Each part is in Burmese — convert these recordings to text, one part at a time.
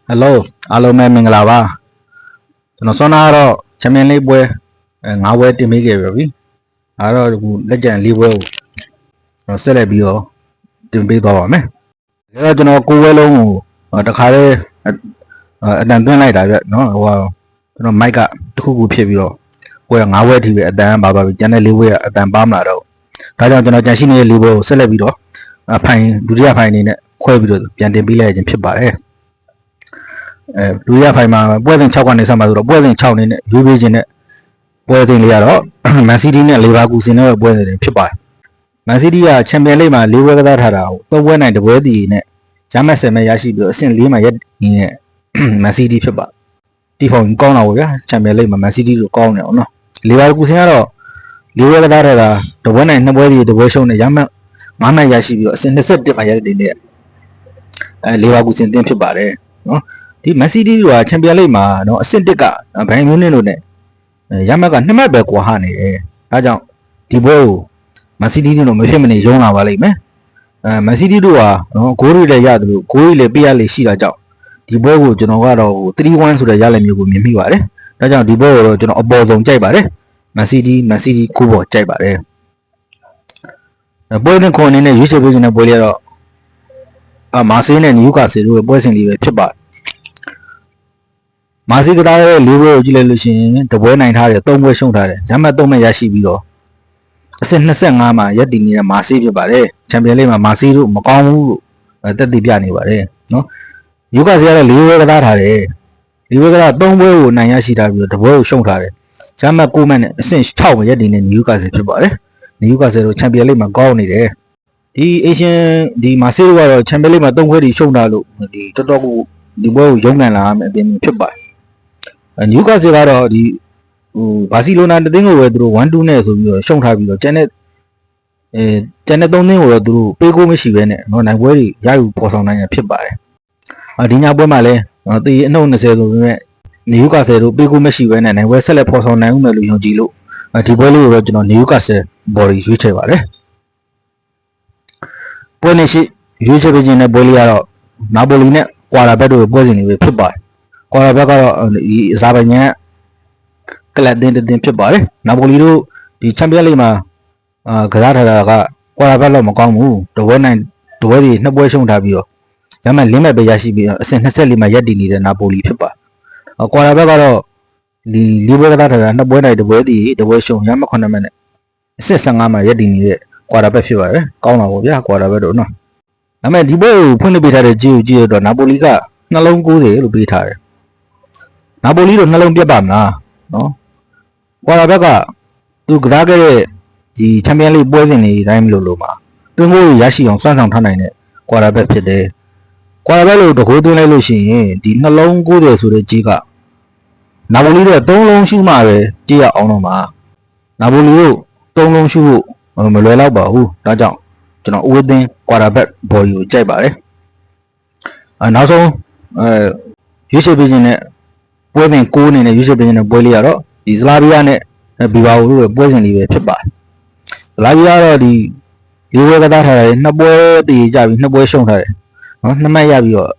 Hello, alo mẹ mình là ba. Nó sau này đó, chăm em lấy bữa, ngáo bữa tìm mấy cái rồi. Đó, lấy chén lấy bữa, nó sẽ lại biểu tìm bây giờ mẹ. Cái đó cho nó cố với luôn, đặc khai đàn tương lai đại vậy, nó mấy cái thu cụ phía biểu, quay ngáo bữa thì đàn bảo bảo chén này lấy bữa, đàn bám lại đâu. Cái cho nó chén xin lấy bữa sẽ lại biểu, phải đủ phải này nè, quay biểu, chén tìm bây giờ chén phía bài. လူရဖိုင်မှာပွဲစဉ်6ကနေဆက်မှာဆိုတော့ပွဲစဉ်6နေနဲ့ယူပေးခြင်းနဲ့ပွဲစဉ်လေးကတော့မန်စီးတီးနဲ့လီဗာပူးစဉ်နဲ့ပွဲစဉ်တွေဖြစ်ပါတယ်။မန်စီးတီးကချန်ပီယံလိမှာ၄ပွဲကစားထားတာကို၃ပွဲနိုင်တစ်ပွဲတည်နဲ့ရမတ်10မဲ့ရရှိပြီးတော့အဆင့်4မှာရပ်နေတဲ့မန်စီးတီးဖြစ်ပါတယ်။တီဖောင်ကောင်းတာပေါ့ဗျာချန်ပီယံလိမှာမန်စီးတီးဆိုကောင်းနေအောင်နော်။လီဗာပူးစဉ်ကတော့၄ပွဲကစားထားတာတစ်ပွဲနိုင်2ပွဲတည်တစ်ပွဲရှုံးနဲ့ရမတ်5မဲ့ရရှိပြီးတော့အဆင့်21မှာရပ်တည်နေလီဗာပူးစဉ်တင်ဖြစ်ပါတယ်နော်။ဒီမန်စီးတီးကချန်ပီယံလိမှာနော်အဆင့်1ကဘိုင်မြူးနစ်လို့နဲ့ရမတ်က2မှတ်ပဲကွာဟနေတယ်ဒါကြောင့်ဒီပွဲကိုမန်စီးတီးတို့မဖြစ်မနေရုံးလာပါလိမ့်မယ်မန်စီးတီးတို့ကနော်ဂိုးတွေလည်းရတယ်လို့ဂိုးတွေလည်းပေးရလေရှိတာကြောင့်ဒီပွဲကိုကျွန်တော်ကတော့3-1ဆိုတဲ့ရလဒ်မျိုးကိုမြင်မိပါတယ်ဒါကြောင့်ဒီပွဲကိုတော့ကျွန်တော်အပေါ်ဆုံးကြိုက်ပါတယ်မန်စီးတီးကိုပေါ်ကြိုက်ပါတယ်ပွဲနဲ့ခွန်အနေနဲ့ရွေးချယ်ပေးခြင်းတဲ့ပွဲလေးကတော့မာဆေးနဲ့နယူကာဆယ်တို့ရဲ့ပွဲစဉ်လေးပဲဖြစ်ပါတယ်မာစီကသားရဲ့၄ပွဲကိုကြည့်လိုက်လို့ရှိရင်တပွဲနိုင်ထားတယ်၃ပွဲရှုံးထားတယ်ရမတ်၃မဲ့ရရှိပြီးတော့အဆင့်25မှာရပ်တည်နေတဲ့မာစီဖြစ်ပါတယ်ချန်ပီယံလိမှာမာစီတို့မကောင်းဘူးလို့တက်တည်ပြနေပါတယ်နော်ယူကာစီကတော့၄ပွဲကသားထားတယ်၄ပွဲကသား၃ပွဲကိုနိုင်ရရှိထားပြီးတော့တပွဲကိုရှုံးထားတယ်ရမတ်9မဲ့နဲ့အဆင့်6မှာရပ်တည်နေတဲ့ယူကာစီဖြစ်ပါတယ်ယူကာစီတို့ချန်ပီယံလိမှာကောင်းနေတယ်ဒီအေရှန်ဒီမာစီတို့ကတော့ချန်ပီယံလိမှာ3ပွဲတီရှုံးထားလို့ဒီတော်တော်ကိုဒီပွဲကိုရုံးကန်လာမယ်အသင်းဖြစ်ပါတယ်နယူကာဆယ်ကတော့ဒီဘာစီလိုနာတသင်းကိုပဲသူတို့1-2နဲ့ဆိုပြီးတော့ရှုံးထားပြီးတော့ကျန်တဲ့3သင်းကိုတော့သူတို့ပေးကိုမရှိဘဲနဲ့နော်နိုင်ပွဲတွေရယူပေါ်ဆောင်နိုင်ရဖြစ်ပါတယ်ဒီညပွဲမှာလည်းတီအနှုတ်20ဆိုပေမဲ့နယူကာဆယ်တို့ပေးကိုမရှိဘဲနဲ့နိုင်ပွဲဆက်လက်ပေါ်ဆောင်နိုင်ဦးမယ်လို့ယုံကြည်လို့ဒီပွဲလေးကိုတော့ကျွန်တော်နယူကာဆယ်ဘော်ဒီရွေးချယ်ပါတယ်ပွဲနေရှိရွေးချယ်ပေးခြင်းတဲ့ပွဲလေးကတော့နာပိုလီနဲ့ကွာရာဘက်တို့ရဲ့ပွဲစဉ်တွေပဲဖြစ်ပါတယ်ကွာရာဘက်ကတော့ဒီအဇာဘိုင်ဂျန်ကလပ်တင်ဖြစ်ပါတယ်နာပိုလီတို့ဒီချန်ပီယံလိမှာကစားထားတာကကွာရာဘက်တော့မကောင်းဘူးတပွဲနိုင်တပွဲစီ2ပွဲရှုံးထားပြီးတော့ရမှန်4မှတ်ပဲရရှိပြီးအဆင့်24မှာရပ်တည်နေတဲ့နာပိုလီဖြစ်ပါကွာရာဘက်ကတော့ဒီ၄ပွဲကစားထားတာ2ပွဲနိုင်တပွဲစီတပွဲရှုံးရမှန်9မှတ်နဲ့အဆင့်15မှာရပ်တည်နေတဲ့ကွာရာဘက်ဖြစ်ပါတယ်ကောင်းတာပေါ့ဗျာကွာရာဘက်တို့နော်ဒါပေမဲ့ဒီပွဲကိုဖွင့်ပေးထားတဲ့ကြည့်ရတော့နာပိုလီကနှလုံး90လို့ပေးထားတယ်နာပိုလီတို့နှလုံးပြတ်ပါမလားနော်ကွာရာဘက်ကသူကစားခဲ့တဲ့ဒီချန်ပီယံလိပွဲစဉ်တွေတိုင်းမလို့မှာသွင်းကိုရရှိအောင်စွမ်းဆောင်ထားနိုင်တဲ့ကွာရာဘက်ဖြစ်တယ်ကွာရာဘက်လို့တကိုးသွင်းလိုက်လို့ရှိရင်ဒီနှလုံး90ဆိုတဲ့ကြီးကနာပိုလီတို့3လုံးရှုမှပဲကြည့်ရအောင်တော့မှာနာပိုလီတို့3လုံးရှုဖို့မလွယ်တော့ပါဘူးဒါကြောင့်ကျွန်တော်အဝေးသင်းကွာရာဘက်ဘော်ဒီကိုကြိုက်ပါတယ်နောက်ဆုံးရွေးချယ်ပေးခြင်းနဲ့ပွဲစဉ်6အနေနဲ့ရွေးချယ်ပေးခြင်းနဲ့ပွဲလေးကတော့ဒီစလာဗီးယားနဲ့ဘီဘာအိုတို့ရဲ့ပွဲစဉ်လေးပဲဖြစ်ပါတယ်စလာဗီးယားတော့ဒီ၄ပွဲကစားထားတယ်2ပွဲတည်ကြပြီး2ပွဲရှုံးထားတယ်နော်2မှတ်ရပြီးတော့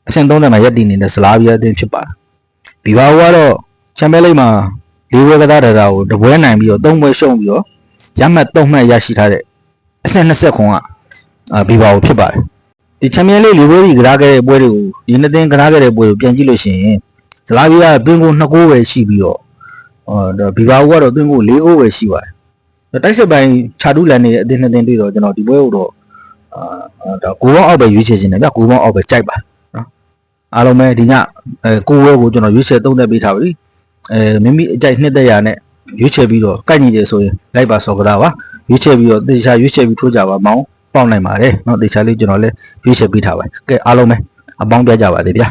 အဆင့်3မှာရပ်တည်နေတဲ့စလာဗီးယားအသင်းဖြစ်ပါတယ်ဘီဘာအိုကတော့ချန်ပီယံလိမှာ၄ပွဲကစားထားတာကိုတပွဲနိုင်ပြီးတော့3ပွဲရှုံးပြီးတော့ရမှတ်3မှတ်ရရှိထားတဲ့အဆင့်20ခွန်ကဘီဘာအိုဖြစ်ပါတယ်ဒီချန်ပီယံလိ၄ပွဲကြီးကစားခဲ့တဲ့ပွဲတွေကိုဒီနှစ်သင်းကစားခဲ့တဲ့ပွဲကိုပြန်ကြည့်လို့ရှိရင်စလာဗီးယားသွင်းကို2ဂိုးပဲရှိပြီးတော့ဘီဘာအိုကတော့သွင်းကို4ဂိုးပဲရှိပါတယ်တိုက်စစ်ပိုင်းခြာတူးလန်နေတဲ့အသင်းနှစ်သင်းတွေ့တော့ကျွန်တော်ဒီပွဲကိုတော့ဒါဂိုးပေါင်းအောက်ပဲရွေးချယ်ခြင်းတယ်ဗျဂိုးပေါင်းအောက်ပဲကြိုက်ပါနော်အားလုံးပဲဒီညကိုဝဲကိုကျွန်တော်ရွေးချယ်သုံးသပ်ပေးထားပြီမိမိအကြိုက်နှစ်သက်ရာနဲ့ရွေးချယ်ပြီးတော့ကိုက်ညီတယ်ဆိုရင်လိုက်ပါစော်ကစားပါရွေးချယ်ပြီးတော့တေချာရွေးချယ်ပြီးထိုးကြပါမောင်းပေါက်နိုင်ပါတယ်เนาะတေချာလေးကျွန်တော်လည်းရွေးချယ်ပေးထားပါတယ်ကဲအားလုံးပဲအပေါင်းပြကြပါသေးဗျာ